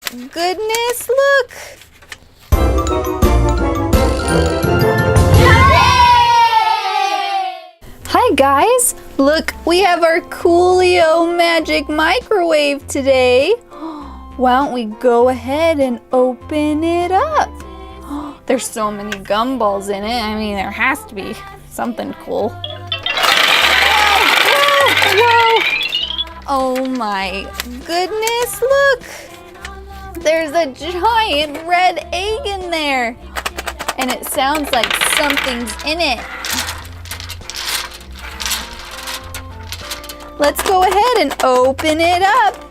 goodness, look! Hi guys! Look, we have our Coolio magic microwave today. Why don't we go ahead and open it up? There's so many gumballs in it. I mean, there has to be something cool. Whoa! Oh my goodness, look! There's a giant red egg in there. And it sounds like something's in it. Let's go ahead and open it up.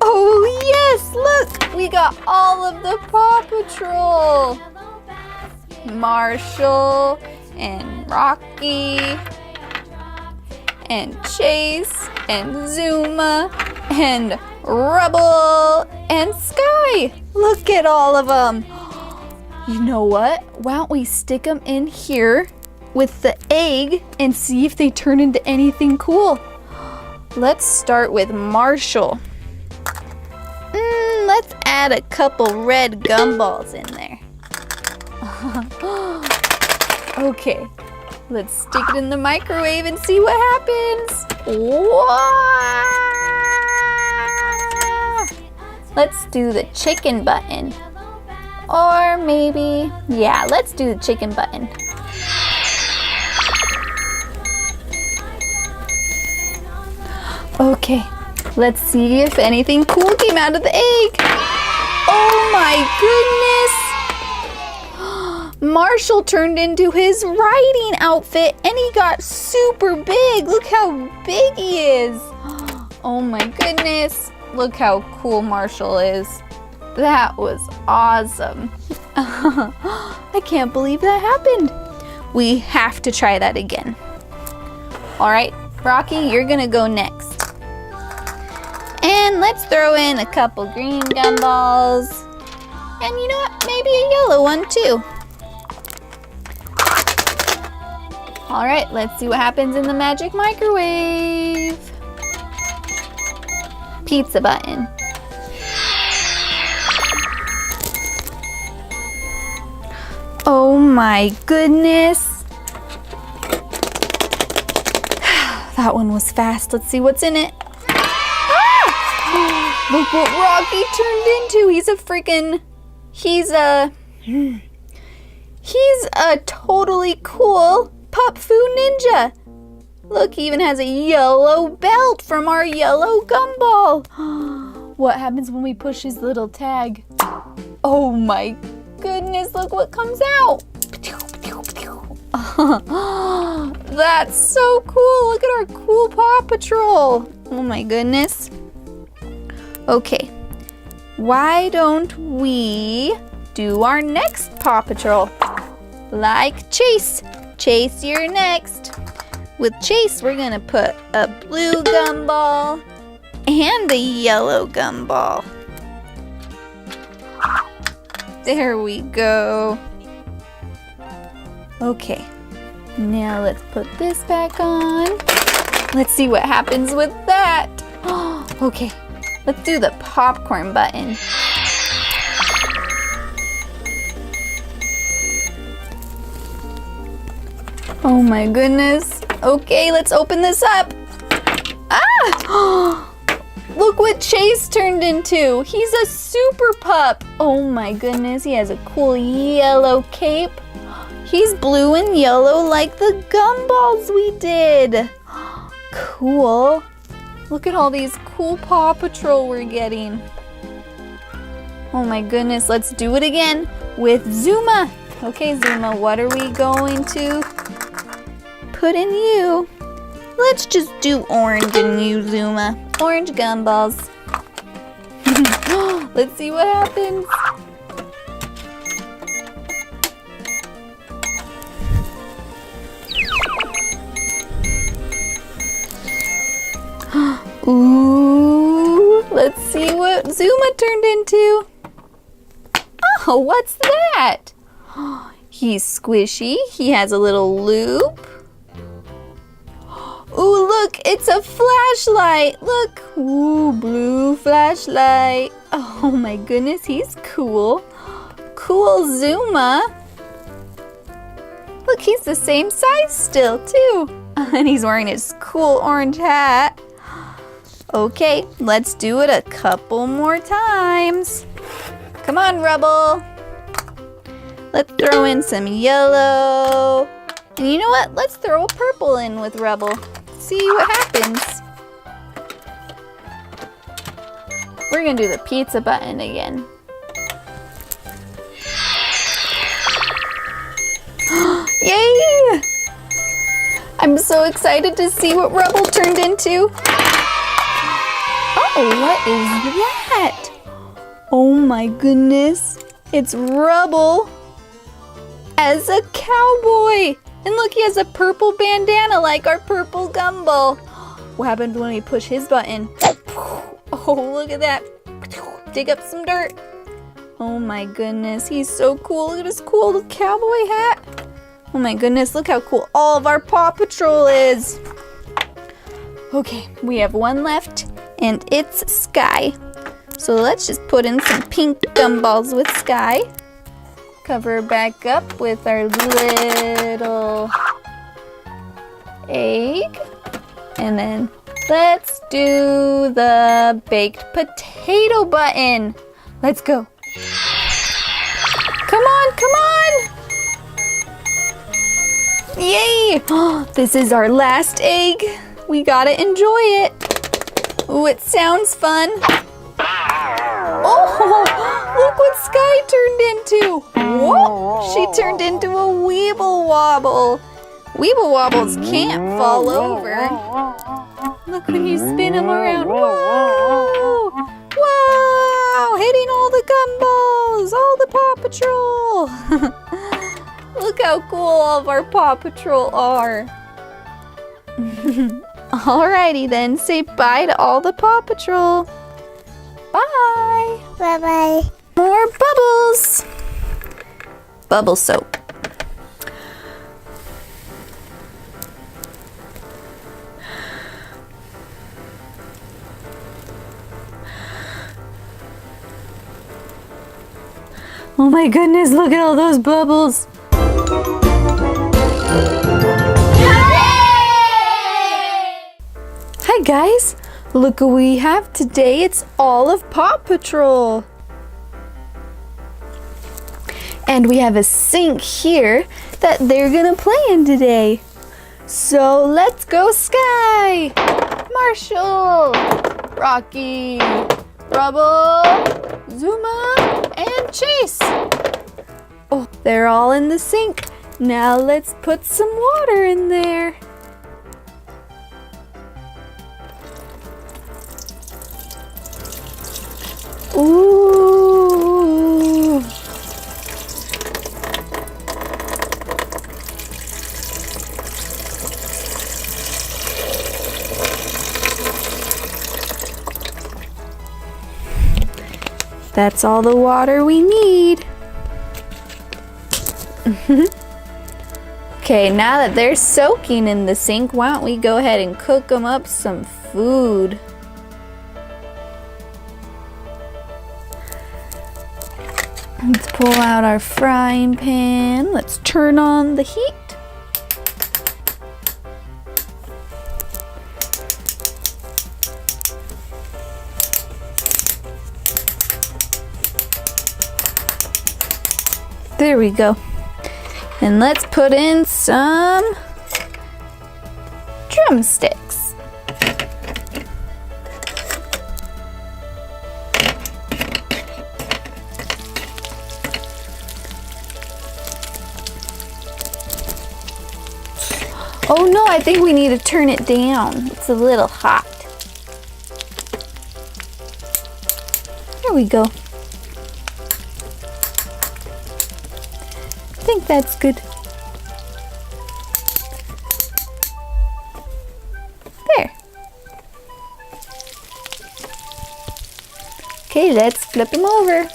Oh yes, look! We got all of the Paw Patrol. Marshall and Rocky and Chase and Zuma and Rubble and Skye. Look at all of them. You know what? Why don't we stick them in here with the egg and see if they turn into anything cool. Let's start with Marshall. Let's add a couple red gumballs in there. Okay, let's stick it in the microwave and see what happens. Wow! Let's do the chicken button. Or maybe, yeah, let's do the chicken button. Okay, let's see if anything cool came out of the egg. Oh my goodness! Marshall turned into his riding outfit and he got super big. Look how big he is. Oh my goodness. Look how cool Marshall is. That was awesome. I can't believe that happened. We have to try that again. All right, Rocky, you're gonna go next. And let's throw in a couple green gumballs. And you know what? Maybe a yellow one too. All right, let's see what happens in the magic microwave. Pizza button. Oh my goodness. That one was fast. Let's see what's in it. Look what Rocky turned into. He's a totally cool pup food ninja. Look, he even has a yellow belt from our yellow gumball. What happens when we push his little tag? Oh my goodness, look what comes out. That's so cool. Look at our cool Paw Patrol. Oh my goodness. Okay, why don't we do our next Paw Patrol? Like Chase. Chase, you're next. With Chase, we're gonna put a blue gumball and a yellow gumball. There we go. Okay, now let's put this back on. Let's see what happens with that. Okay. Let's do the popcorn button. Oh my goodness. Okay, let's open this up. Ah! Look what Chase turned into. He's a super pup. Oh my goodness, he has a cool yellow cape. He's blue and yellow like the gumballs we did. Cool. Look at all these cool Paw Patrol we're getting. Oh my goodness, let's do it again with Zuma. Okay, Zuma, what are we going to put in you? Let's just do orange in you, Zuma. Orange gumballs. Let's see what happens. Ooh, let's see what Zuma turned into. Oh, what's that? He's squishy. He has a little loop. Ooh, look, it's a flashlight. Look, ooh, blue flashlight. Oh my goodness, he's cool. Cool Zuma. Look, he's the same size still too. And he's wearing his cool orange hat. Okay, let's do it a couple more times. Come on, Rubble. Let's throw in some yellow. And you know what? Let's throw a purple in with Rubble. See what happens. We're gonna do the pizza button again. Yay! I'm so excited to see what Rubble turned into. Oh, what is that? Oh my goodness. It's Rubble as a cowboy. And look, he has a purple bandana like our purple gumball. What happened when we push his button? Oh, look at that. Dig up some dirt. Oh my goodness, he's so cool. Look at his cool cowboy hat. Oh my goodness, look how cool all of our Paw Patrol is. Okay, we have one left, and it's Skye. So let's just put in some pink gumballs with Skye. Cover her back up with our little egg. And then let's do the baked potato button. Let's go. Come on, come on. Yay! This is our last egg. We gotta enjoy it. Ooh, it sounds fun. Oh, look what Skye turned into. Whoa, she turned into a Weeble Wobble. Weeble Wobbles can't fall over. Look when you spin them around. Whoa! Wow! Hitting all the gumballs, all the Paw Patrol. Look how cool all of our Paw Patrol are. Alrighty then, say bye to all the Paw Patrol. Bye. Bye-bye. More bubbles. Bubble soap. Oh my goodness, look at all those bubbles. Hi guys, look what we have today. It's all of Paw Patrol. And we have a sink here that they're gonna play in today. So let's go Skye, Marshall, Rocky, Rubble, Zuma, and Chase. Oh, they're all in the sink. Now let's put some water in there. Ooh. That's all the water we need. Okay, now that they're soaking in the sink, why don't we go ahead and cook them up some food? Let's pull out our frying pan. Let's turn on the heat. There we go. And let's put in some drumsticks. Oh no, I think we need to turn it down. It's a little hot. There we go. I think that's good. There. Okay, let's flip them over.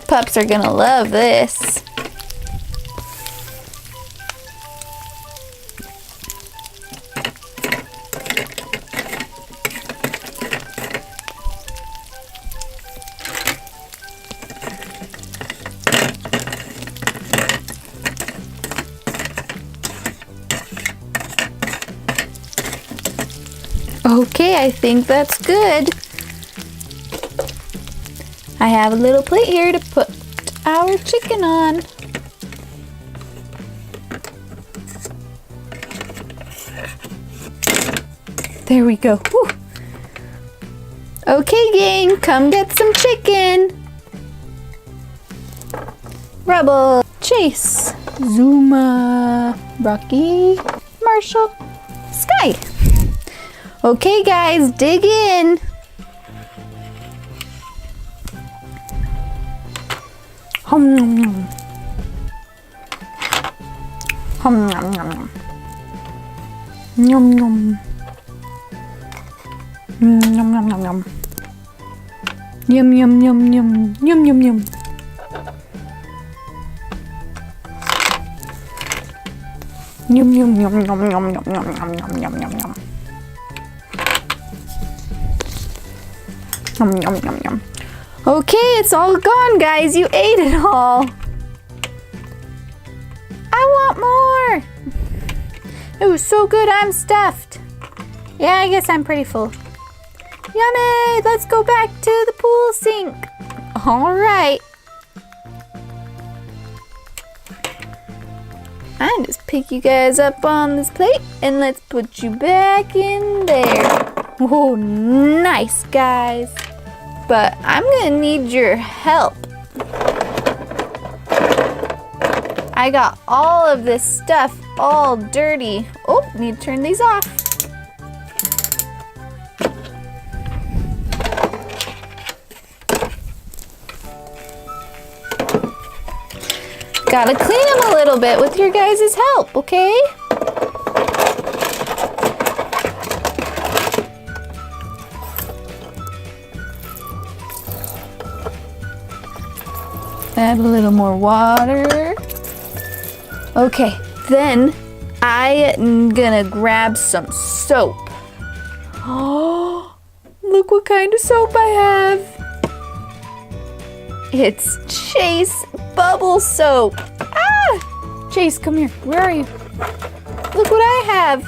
Pups are gonna love this. Okay, I think that's good. I have a little plate here to put our chicken on. There we go. Whew. Okay, gang, come get some chicken. Rebel, Chase, Zuma, Rocky, Marshall, Skye. Okay, guys, dig in. Hum nom nom. Hum nom nom. Nom nom. Yum yum yum yum. Yum yum yum yum yum yum yum. Yum yum yum yum yum yum yum yum yum yum yum yum. Yum yum yum yum. Okay, it's all gone, guys. You ate it all. I want more. It was so good. I'm stuffed. Yeah, I guess I'm pretty full. Yummy! Let's go back to the pool sink. All right. I just pick you guys up on this plate and let's put you back in there. Oh, nice, guys. But I'm gonna need your help. I got all of this stuff all dirty. Oh, need to turn these off. Gotta clean them a little bit with your guys' help, okay? Add a little more water. Okay, then I'm gonna grab some soap. Oh, look what kind of soap I have. It's Chase Bubble Soap. Ah! Chase, come here. Where are you? Look what I have.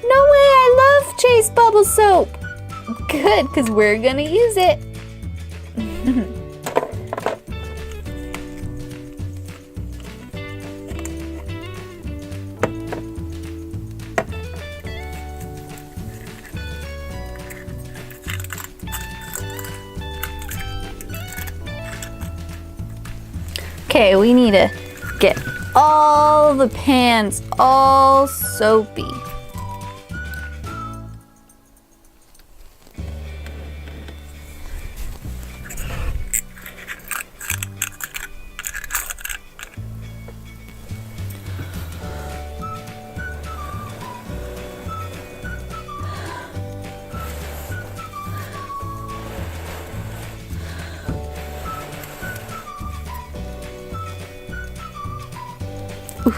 No way, I love Chase Bubble Soap. Good, because we're gonna use it. Okay, we need to get all the pans all soapy.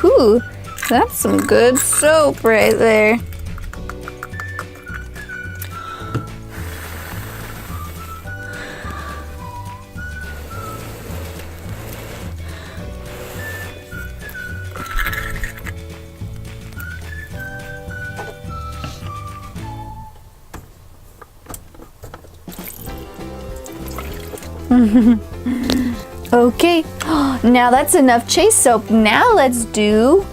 Ooh, that's some good soap right there. Okay, now that's enough Chase soap. Now let's do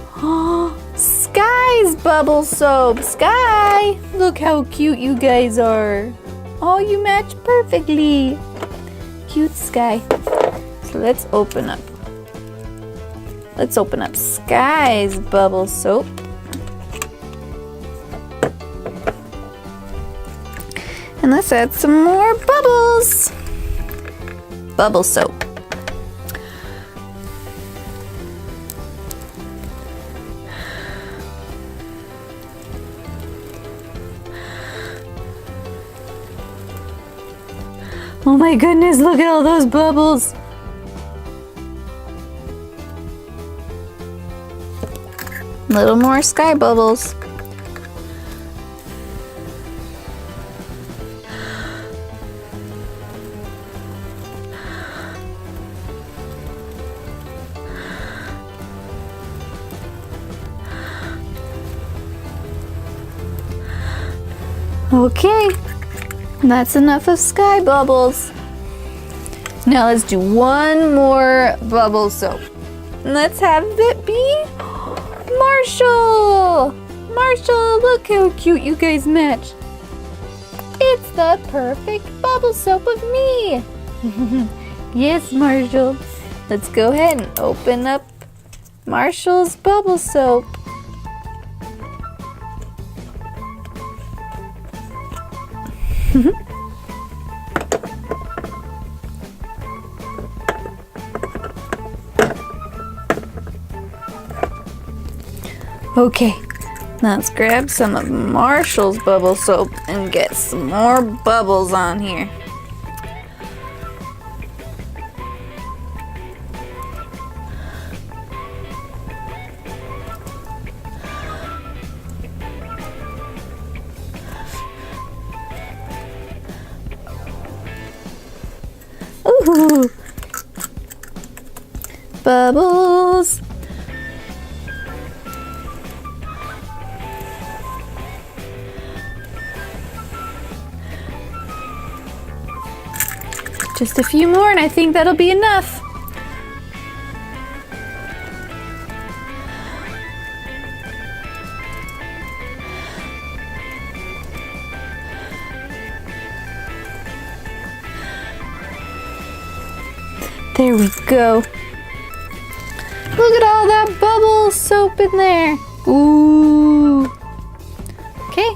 Skye's bubble soap. Skye, look how cute you guys are. Oh, you match perfectly. Cute Skye. So let's open up. Let's open up Skye's bubble soap. And let's add some more bubbles. Bubble soap. Oh my goodness, look at all those bubbles. A little more Skye bubbles. Okay, that's enough of Skye bubbles. Now let's do one more bubble soap. Let's have it be Marshall. Marshall, look how cute you guys match. It's the perfect bubble soap of me. Yes, Marshall. Let's go ahead and open up Marshall's bubble soap. Okay, let's grab some of Marshall's bubble soap and get some more bubbles on here. Ooh, bubbles. Just a few more and I think that'll be enough. There we go. Look at all that bubble soap in there. Ooh. Okay,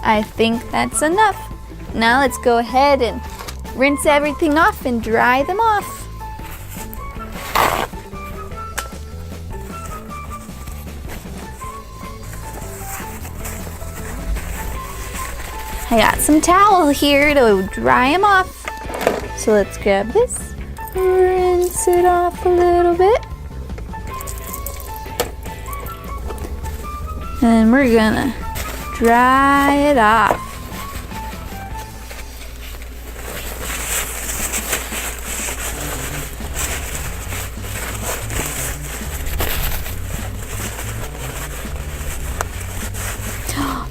I think that's enough. Now let's go ahead and rinse everything off and dry them off. I got some towel here to dry them off. So let's grab this, rinse it off a little bit. And we're gonna dry it off.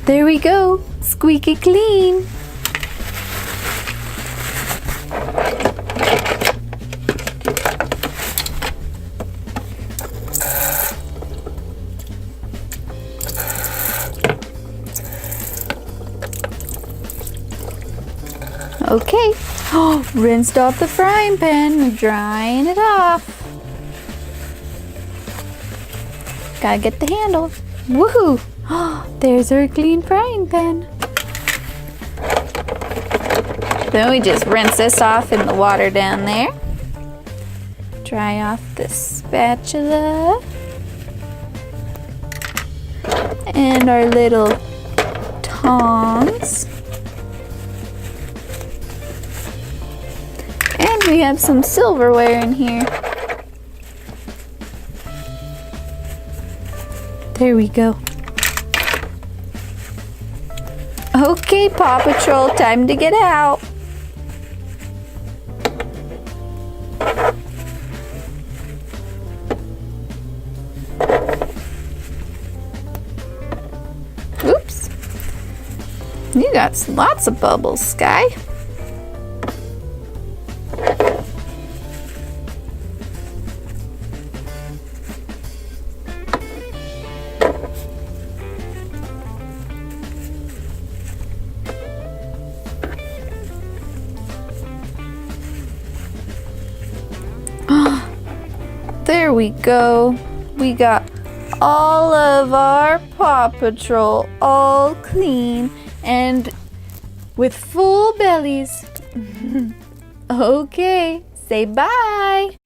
There we go, squeaky clean. Okay, rinsed off the frying pan, drying it off. Gotta get the handle. Woohoo! There's our clean frying pan. Then we just rinse this off in the water down there. Dry off the spatula. And our little tongs. And we have some silverware in here. There we go. Okay, Paw Patrol, time to get out. Oops. You got lots of bubbles, Skye. There we go. We got all of our Paw Patrol all clean and with full bellies. Okay, say bye.